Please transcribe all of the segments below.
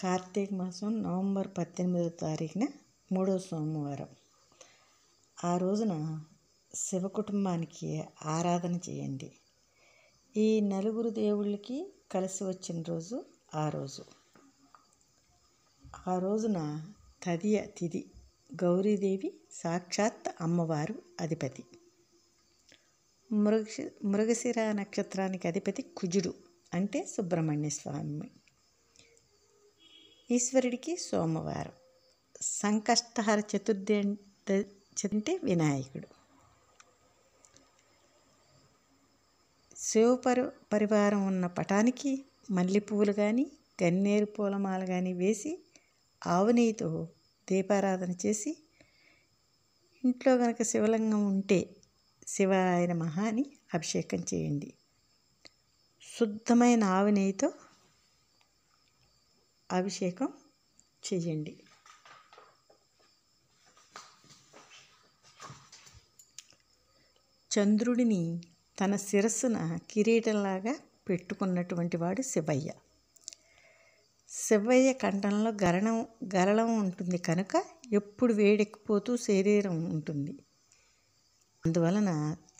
కార్తీక మాసం నవంబర్ 18వ తారీఖున 3వ సోమవారం. ఆ రోజున శివ కుటుంబానికి ఆరాధన చేయండి. ఈ నలుగురు దేవుళ్ళకి కలిసి వచ్చిన రోజు ఆ రోజున తదియ తిథి. గౌరీదేవి సాక్షాత్ అమ్మవారు అధిపతి. మృగశిర నక్షత్రానికి అధిపతి కుజుడు, అంటే సుబ్రహ్మణ్య స్వామి. ఈశ్వరుడికి సోమవారం. సంకష్టహర చతుర్థి అంటే వినాయకుడు. శివ పరివారం ఉన్న పటానికి మల్లెపూలు కానీ గన్నేరు పూలమాల కానీ వేసి ఆవు నెయ్యితో దీపారాధన చేసి, ఇంట్లో కనుక శివలింగం ఉంటే శివాయ నమః అని అభిషేకం చేయండి. శుద్ధమైన ఆవు నెయ్యితో అభిషేకం చేయండి. చంద్రుడిని తన శిరస్సున కిరీటంలాగా పెట్టుకున్నటువంటి వాడు శివయ్య. శివయ్య కంఠంలో గరళం ఉంటుంది కనుక ఎప్పుడు వేడెక్కిపోతూ శరీరం ఉంటుంది. అందువలన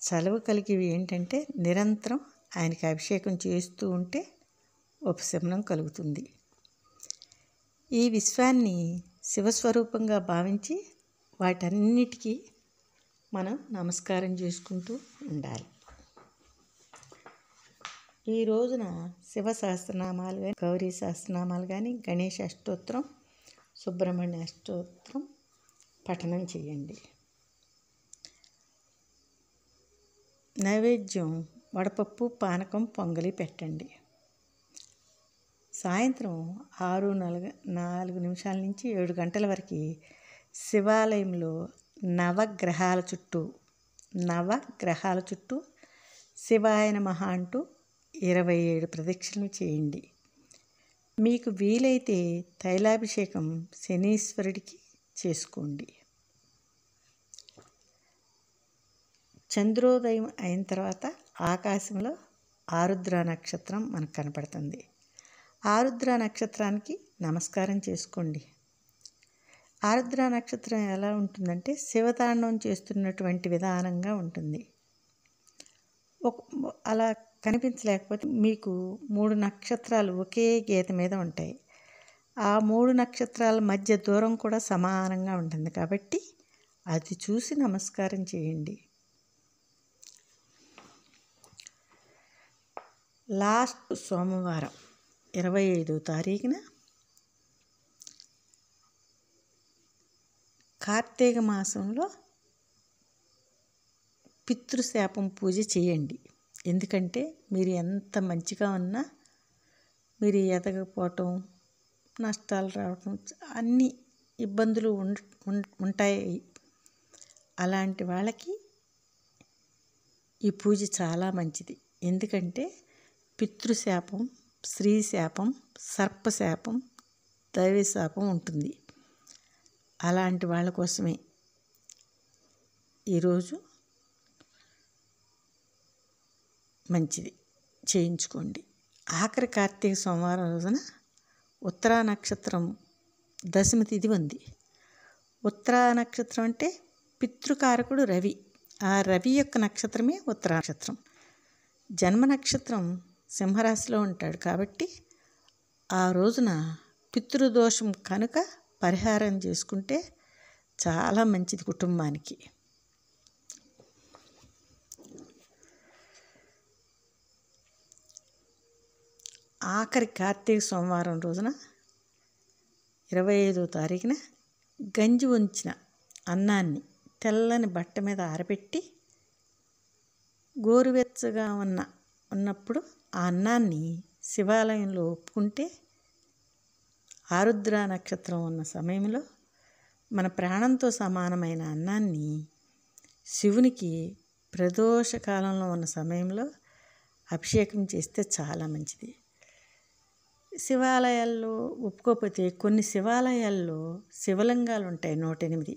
చలువ కలిగేవి ఏంటంటే నిరంతరం ఆయనకి అభిషేకం చేస్తూ ఉంటే ఉపశమనం కలుగుతుంది. ఈ విశ్వాన్ని శివస్వరూపంగా భావించి వాటన్నిటికీ మనం నమస్కారం చేసుకుంటూ ఉండాలి. ఈ రోజున శివ సహస్రనామాలు కానీ, గౌరీ సహస్రనామాలు కానీ, గణేష అష్టోత్తరం, సుబ్రహ్మణ్య అష్టోత్తరం పఠనం చేయండి. నైవేద్యం వడపప్పు, పానకం, పొంగలి పెట్టండి. సాయంత్రం 6:04 నుంచి 7 గంటల వరకు శివాలయంలో నవగ్రహాల చుట్టూ శివాయ నమః అంటూ 27 ప్రదక్షిణలు చేయండి. మీకు వీలైతే తైలాభిషేకం శనీశ్వరుడికి చేసుకోండి. చంద్రోదయం అయిన తర్వాత ఆకాశంలో ఆరుద్ర నక్షత్రం మనకు కనపడుతుంది. ఆరుద్ర నక్షత్రానికి నమస్కారం చేసుకోండి. ఆరుద్ర నక్షత్రం ఎలా ఉంటుందంటే శివతాండవం చేస్తున్నటువంటి విధానంగా ఉంటుంది. అలా కనిపించలేకపోతే మీకు 3 నక్షత్రాలు ఒకే గీత మీద ఉంటాయి. ఆ 3 నక్షత్రాల మధ్య దూరం కూడా సమానంగా ఉంటుంది కాబట్టి అది చూసి నమస్కారం చేయండి. లాస్ట్ సోమవారం 25వ తారీఖున కార్తీక మాసంలో పితృశాపం పూజ చేయండి. ఎందుకంటే మీరు ఎంత మంచిగా ఉన్నా మీరు ఎదగకపోవటం, నష్టాలు రావటం, అన్ని ఇబ్బందులు ఉంటాయి. అలాంటి వాళ్ళకి ఈ పూజ చాలా మంచిది. ఎందుకంటే పితృశాపం, స్త్రీ శాపం, సర్పశాపం, దైవశాపం ఉంటుంది. అలాంటి వాళ్ళ కోసమే ఈరోజు మంచిది, చేయించుకోండి. ఆఖరి కార్తీక సోమవారం రోజున ఉత్తరా నక్షత్రం దశమి తిథి ఉంది. ఉత్తరా నక్షత్రం అంటే పితృకారకుడు రవి. ఆ రవి యొక్క నక్షత్రమే ఉత్తరా నక్షత్రం. జన్మ నక్షత్రం సింహరాశిలో ఉంటాడు కాబట్టి ఆ రోజున పితృదోషం కనుక పరిహారం చేసుకుంటే చాలా మంచిది కుటుంబానికి. ఆఖరి కార్తీక సోమవారం రోజున 25వ తారీఖున గంజి ఉంచిన అన్నాన్ని తెల్లని బట్ట మీద ఆరబెట్టి గోరువెచ్చగా ఉన్నప్పుడు ఆ అన్నాన్ని శివాలయంలో ఒప్పుకుంటే ఆరుద్ర నక్షత్రం ఉన్న సమయంలో మన ప్రాణంతో సమానమైన అన్నాన్ని శివునికి ప్రదోషకాలంలో ఉన్న సమయంలో అభిషేకం చేస్తే చాలా మంచిది. శివాలయాల్లో ఒప్పుకోకపోతే కొన్ని శివాలయాల్లో శివలింగాలు ఉంటాయి 108.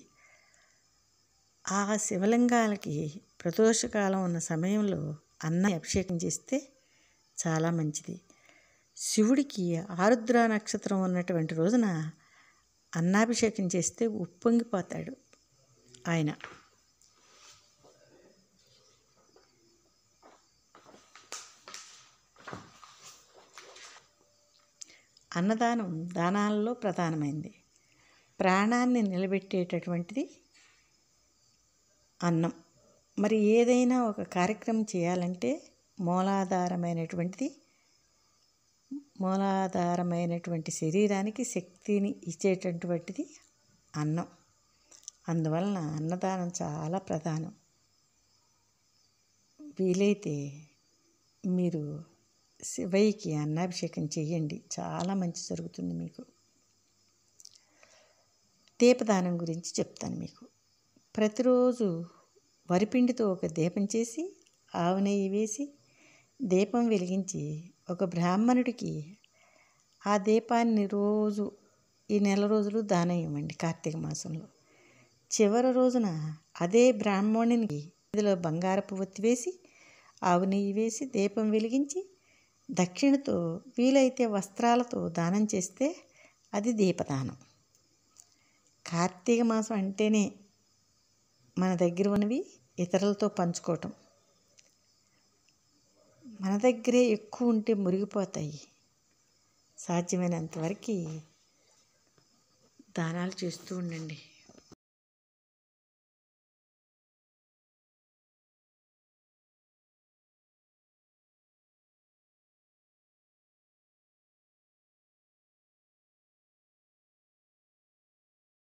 ఆ శివలింగాలకి ప్రదోషకాలం ఉన్న సమయంలో అన్న అభిషేకం చేస్తే చాలా మంచిది. శివుడికి ఆరుద్ర నక్షత్రం ఉన్నటువంటి రోజున అన్నాభిషేకం చేస్తే ఉప్పొంగిపోతాడు ఆయన. అన్నదానం దానాలలో ప్రధానమైంది. ప్రాణాన్ని నిలబెట్టేటటువంటిది అన్నం. మరి ఏదైనా ఒక కార్యక్రమం చేయాలంటే మూలాధారమైనటువంటి శరీరానికి శక్తిని ఇచ్చేటటువంటిది అన్నం. అందువలన అన్నదానం చాలా ప్రధానం. వీలైతే మీరు శివయ్యకి అన్నాభిషేకం చేయండి, చాలా మంచి జరుగుతుంది మీకు. దీపదానం గురించి చెప్తాను మీకు. ప్రతిరోజు వరిపిండితో ఒక దీపం చేసి ఆవు నెయ్యి వేసి దీపం వెలిగించి ఒక బ్రాహ్మణుడికి ఆ దీపాన్ని రోజు ఈ నెల రోజులు దానం ఇవ్వండి. కార్తీక మాసంలో చివరి రోజున అదే బ్రాహ్మణునికి ఇందులో బంగారపు ఒత్తి వేసి ఆవు నెయ్యి వేసి దీపం వెలిగించి దక్షిణతో వీలైతే వస్త్రాలతో దానం చేస్తే అది దీపదానం. కార్తీక మాసం అంటేనే మన దగ్గర ఉన్నవి ఇతరులతో పంచుకోవటం. మన దగ్గరే ఎక్కువ ఉంటే మురిగిపోతాయి. సాధ్యమైనంతవరకు దానాలు చేస్తూ ఉండండి.